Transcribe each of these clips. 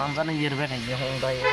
Sanjana yerbe kayye honda ye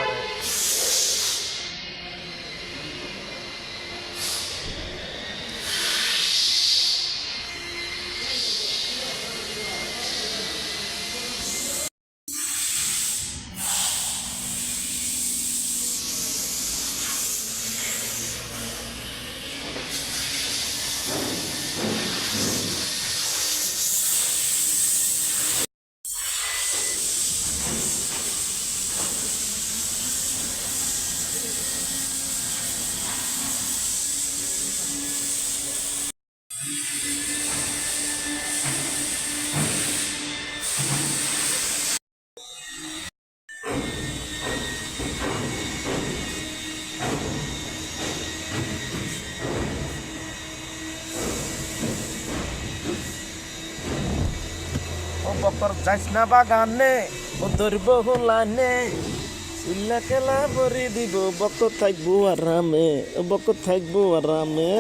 ও বকর যাইস না বাগানে ও ধরব হোলানে সিল্লা কেলা ভরি দিব বকর থাকবো আরামে ও বকর থাকবো আরামে